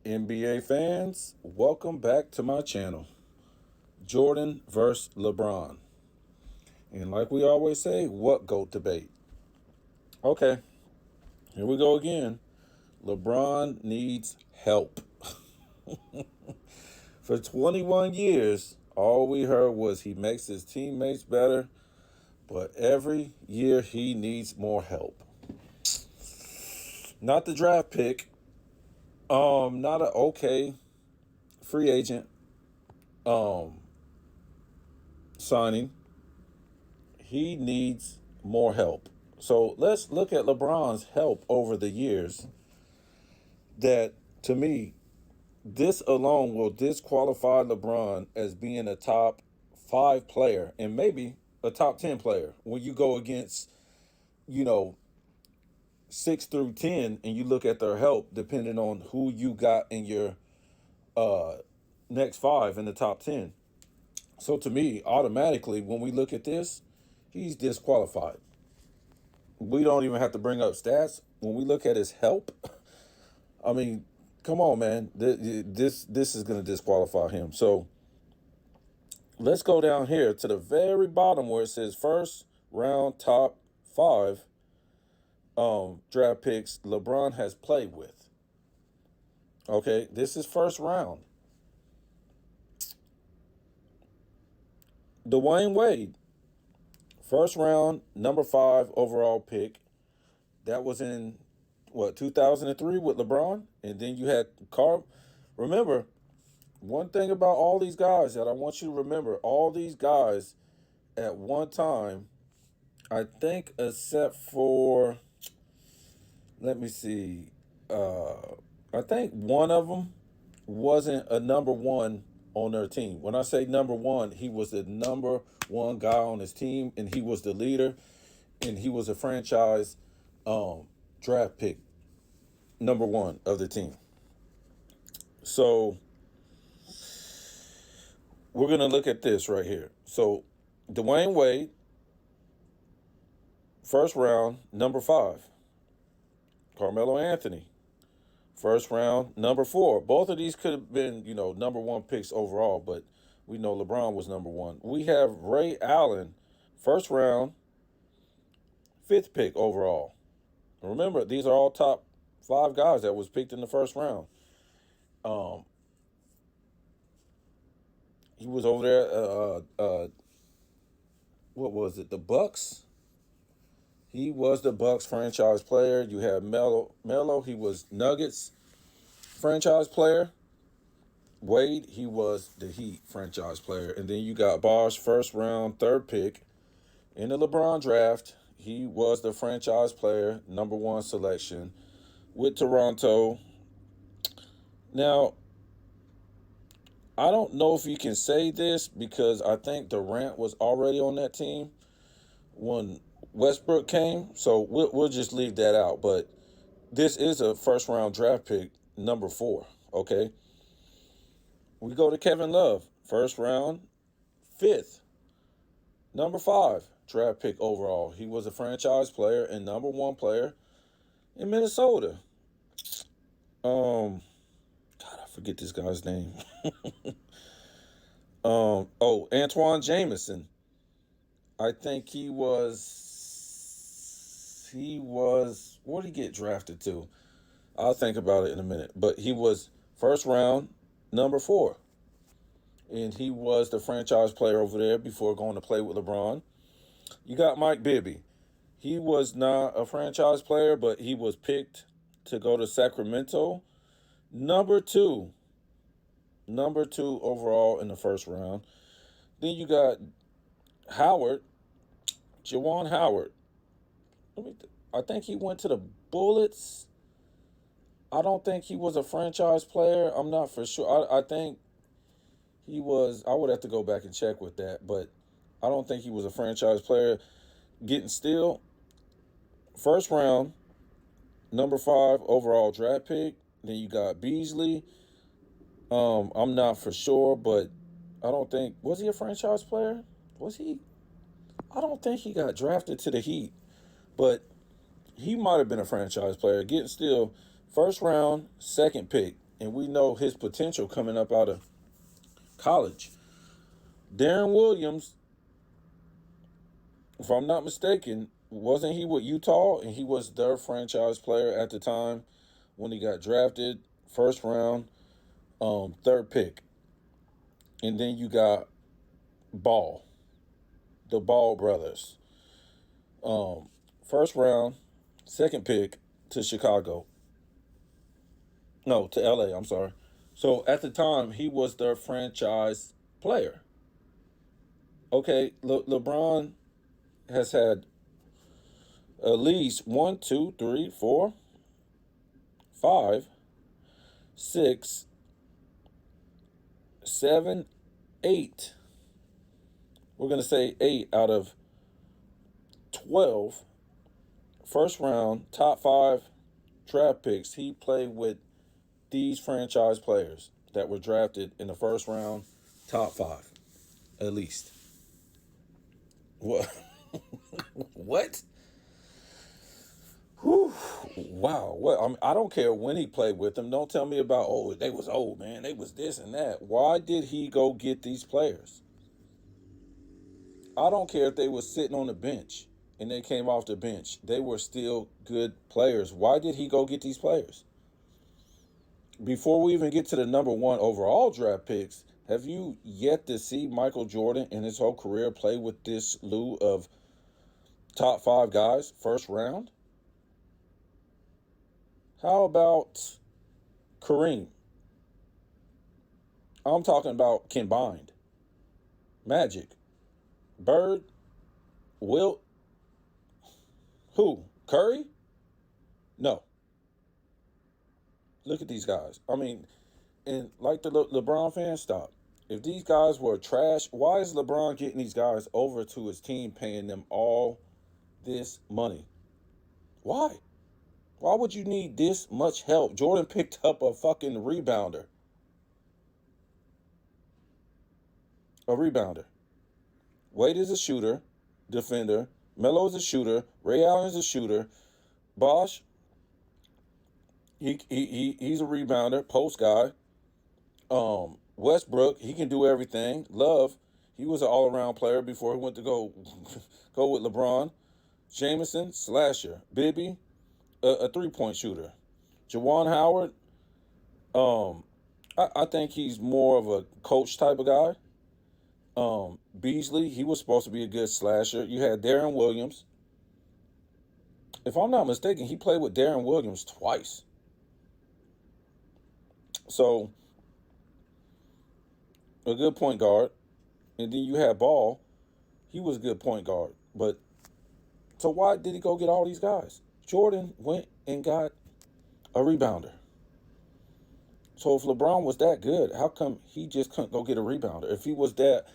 NBA fans, welcome back to my channel. Jordan versus LeBron. And like we always say, what GOAT debate? Okay, here we go again. LeBron needs help. For 21 years, all we heard was he makes his teammates better, but every year he needs more help. Not the draft pick, not a okay free agent um signing. He needs more help. So let's look at LeBron's help over the years. That to me, this alone will disqualify LeBron as being a top five player and maybe a top 10 player when you go against, you know, 6 through 10 and you look at their help depending on who you got in your uh, next five in the top 10. So to me, automatically, when we look at this, he's disqualified. We don't even have to bring up stats. When we look at his help, I mean, come on, man. This is going to disqualify him. So let's go down here to the very bottom where it says first round top five draft picks LeBron has played with. Okay, this is first round. Dwayne Wade, first round, number five overall pick. That was in what 2003 with LeBron, and then you had Carl. Remember, one thing about all these guys that I want you to remember: all these guys at one time, I think, except for, let me see, I think one of them wasn't a number one on their team. When I say number one, he was the number one guy on his team, and he was the leader, and he was a franchise draft pick, number one of the team. So we're gonna look at this right here. So Dwayne Wade, first round, number five. Carmelo Anthony, first round, number four. Both of these could have been, number one picks overall, but we know LeBron was number one. We have Ray Allen, first round, fifth pick overall. Remember, these are all top five guys that was picked in the first round. Um, he was over there. What was it? The Bucks. He was the Bucks franchise player. You had Melo. He was Nuggets franchise player. Wade, he was the Heat franchise player. And then you got Bosh, first round, third pick. In the LeBron draft, he was the franchise player, number one selection with Toronto. Now, I don't know if you can say this because I think Durant was already on that team when Westbrook came. So we'll just leave that out. But this is a first round draft pick, number four. Okay. We go to Kevin Love, first round, fifth, number five draft pick overall. He was a franchise player and number one player in Minnesota. Um, God, I forget this guy's name. Antoine Jameson. I think he was. What did he get drafted to? I'll think about it in a minute. But he was first round, number four. And he was the franchise player over there before going to play with LeBron. You got Mike Bibby. He was not a franchise player, but he was picked to go to Sacramento. Number two. Number two overall in the first round. Then you got Howard, Jawan Howard. I think he went to the Bullets. I don't think he was a franchise player. I'm not for sure. I think he was. I would have to go back and check with that, but I don't think he was a franchise player. Getting still first round, number five overall draft pick. Then you got Beasley. I'm not for sure, but I don't think, was he a franchise player? Was he? I don't think he got drafted to the Heat, but he might have been a franchise player. Getting still first round, second pick and we know his potential coming up out of college. Darren Williams, if I'm not mistaken, wasn't he with Utah? And he was their franchise player at the time when he got drafted, first round, third pick. And then you got Ball, the Ball brothers. First round, second pick to Chicago. No, to LA, I'm sorry. So at the time, he was their franchise player. Okay, LeBron has had at least one, two, three, four, five, six, seven, eight. We're going to say 8 out of 12 first round, top 5 draft picks. He played with these franchise players that were drafted in the first round, top 5, at least. What? What? Whew. Wow. Well, I don't care when he played with them. Don't tell me about, oh, they was old, man. They was this and that. Why did he go get these players? I don't care if they were sitting on the bench and they came off the bench. They were still good players. Why did he go get these players? Before we even get to the number 1 overall draft picks, have you yet to see Michael Jordan in his whole career play with this slew of top 5 guys, first round? How about Kareem? I'm talking about combined. Magic, Bird, Wilt, who? Curry? No. Look at these guys. I mean, and like the LeBron fans, stop. If these guys were trash, why is LeBron getting these guys over to his team, paying them all this money? Why? Why would you need this much help? Jordan picked up a fucking rebounder. A rebounder. Wade is a shooter, defender. Melo is a shooter. Ray Allen is a shooter. Bosh, he's a rebounder, post guy. Westbrook, he can do everything. Love, he was an all-around player before he went to go go with LeBron. Jameson, slasher. Bibby, a three-point shooter. Jawan Howard, I think he's more of a coach type of guy. Beasley, he was supposed to be a good slasher. You had Darren Williams. If I'm not mistaken, he played with Darren Williams twice. So, a good point guard. And then you had Ball. He was a good point guard. But, so why did he go get all these guys? Jordan went and got a rebounder. So if LeBron was that good, how come he just couldn't go get a rebounder? If he was that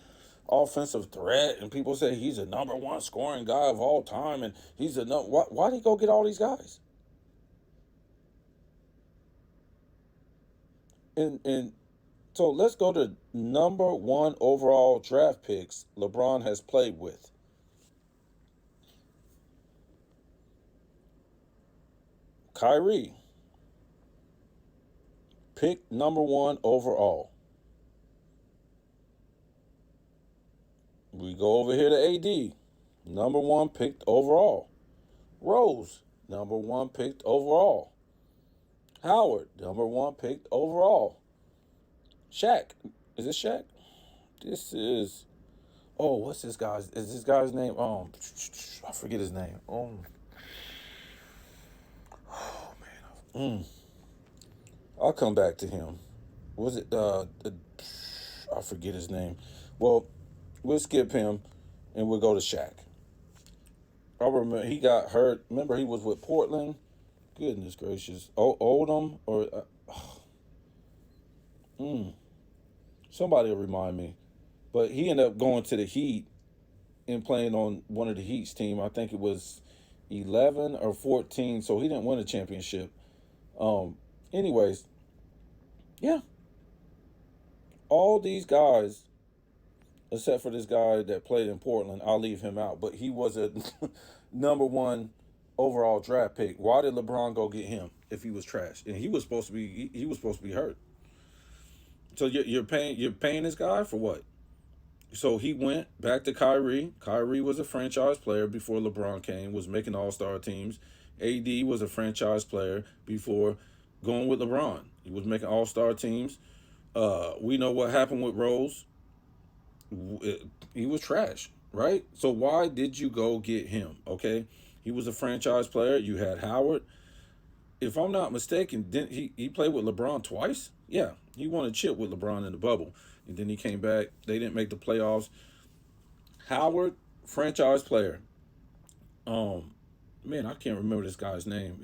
offensive threat and people say he's a number 1 scoring guy of all time and he's a number, why did he go get all these guys? And so let's go to number 1 overall draft picks LeBron has played with. Kyrie, pick number 1 overall. We go over here to AD, number 1 picked overall. Rose, number 1 picked overall. Howard, number 1 picked overall. Shaq, is this Shaq? This is, oh, what's this guy's? Is this guy's name? I forget his name. Oh man, I'll come back to him. Was it? I forget his name. Well, we'll skip him, and we'll go to Shaq. I remember he got hurt. Remember he was with Portland. Goodness gracious. Oh, Oldham or somebody will remind me. But he ended up going to the Heat and playing on one of the Heat's team. I think it was 11 or 14. So he didn't win a championship. Anyways, yeah. All these guys, except for this guy that played in Portland, I'll leave him out. But he was a number 1 overall draft pick. Why did LeBron go get him? if he was trash, and he was supposed to be he was supposed to be hurt. So you're paying this guy for what? So he went back to Kyrie. Kyrie was a franchise player before LeBron came, was making All Star teams. AD was a franchise player before going with LeBron. He was making All Star teams. We know what happened with Rose. He was trash, right? So why did you go get him? Okay, he was a franchise player. You had Howard. If I'm not mistaken, didn't he played with LeBron twice? Yeah, he won a chip with LeBron in the bubble, and then he came back. They didn't make the playoffs. Howard, franchise player. Um, Man, I can't remember this guy's name.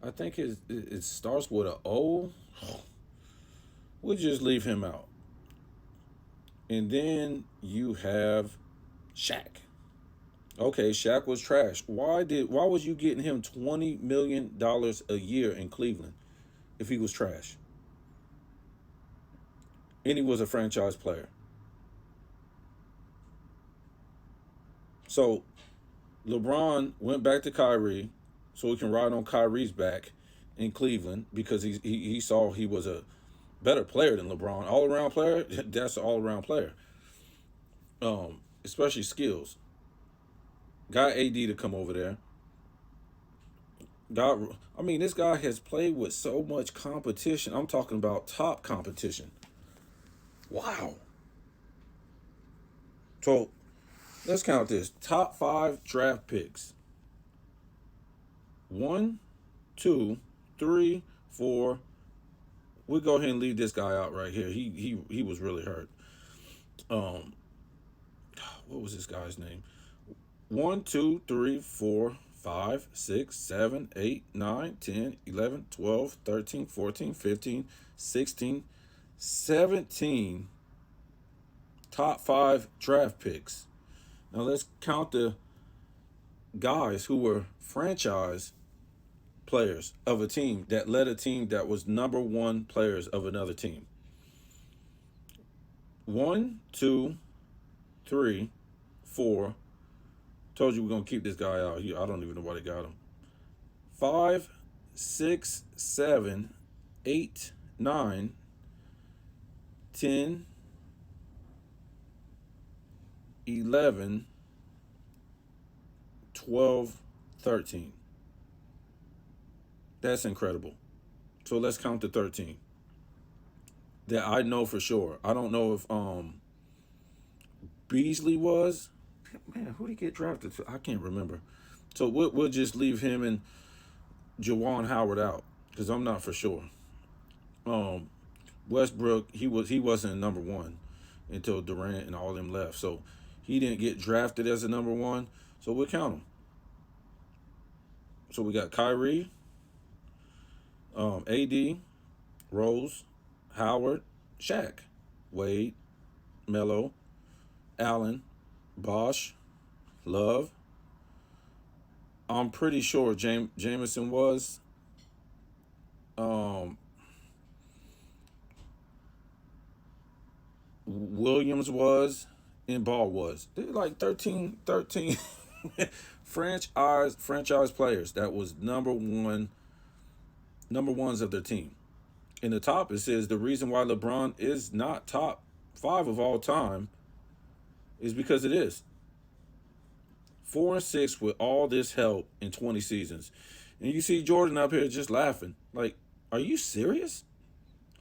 I think it starts with a O. We'll just leave him out. And then you have Shaq. Okay, Shaq was trash. Why was you getting him $20 million a year in Cleveland if he was trash? And he was a franchise player. So LeBron went back to Kyrie so he can ride on Kyrie's back in Cleveland because he saw he was a better player than LeBron. All around player, that's an all around player. Especially skills. Got AD to come over there. This guy has played with so much competition. I'm talking about top competition. Wow. So let's count this. Top five draft picks. One, two, three, four. We'll go ahead and leave this guy out right here. He was really hurt. Um, what was this guy's name? 1, 2, 3, 4, 5, 6, 7, 8, 9, 10, 11, 12, 13, 14, 15, 16, 17 top five draft picks. Now let's count the guys who were franchise players of a team that led a team that was number one players of another team. One, two, three, four. Told you we're gonna keep this guy out here. I don't even know why they got him. 5, 6, 7, 8, 9, 10, 11, 12, 13. That's incredible. So let's count the 13 that I know for sure. I don't know if Beasley was. Man, who did he get drafted to? I can't remember. So we'll just leave him and Jawan Howard out because I'm not for sure. Um, Westbrook, he wasn't number one until Durant and all them left. So he didn't get drafted as a number one. So we'll count him. So we got Kyrie, AD, Rose, Howard, Shaq, Wade, Melo, Allen, Bosch, Love. I'm pretty sure Jameson was. Um, Williams was. And Ball was. They're like 13 franchise players that was number ones of their team. In the top it says the reason why LeBron is not top five of all time is because it is. 4-6 with all this help in 20 seasons. And you see Jordan up here just laughing. Like, are you serious?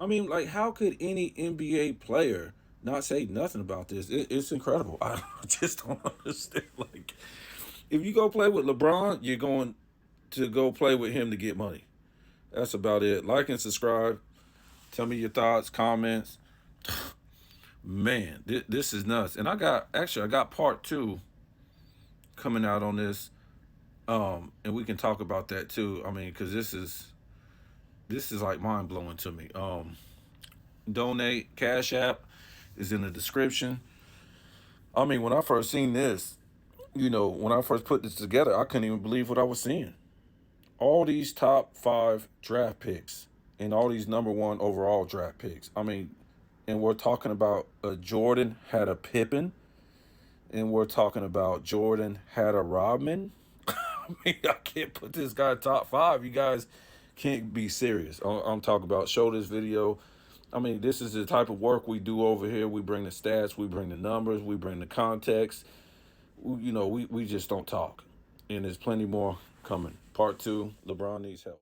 Like, how could any NBA player not say nothing about this? It's incredible. I just don't understand. Like, if you go play with LeBron, you're going to go play with him to get money. That's about it. Like and subscribe. Tell me your thoughts, comments. Man, this is nuts. And I got part two coming out on this. And we can talk about that too. Because this is like mind blowing to me. Donate Cash App is in the description. When I first seen this, when I first put this together, I couldn't even believe what I was seeing. All these top five draft picks and all these number one overall draft picks. And we're talking about Jordan had a Pippen, and we're talking about Jordan had a Rodman. I can't put this guy top five. You guys can't be serious. I'm talking about show this video. I mean, this is the type of work we do over here. We bring the stats, we bring the numbers, we bring the context. We just don't talk. And there's plenty more coming. Part two, LeBron needs help.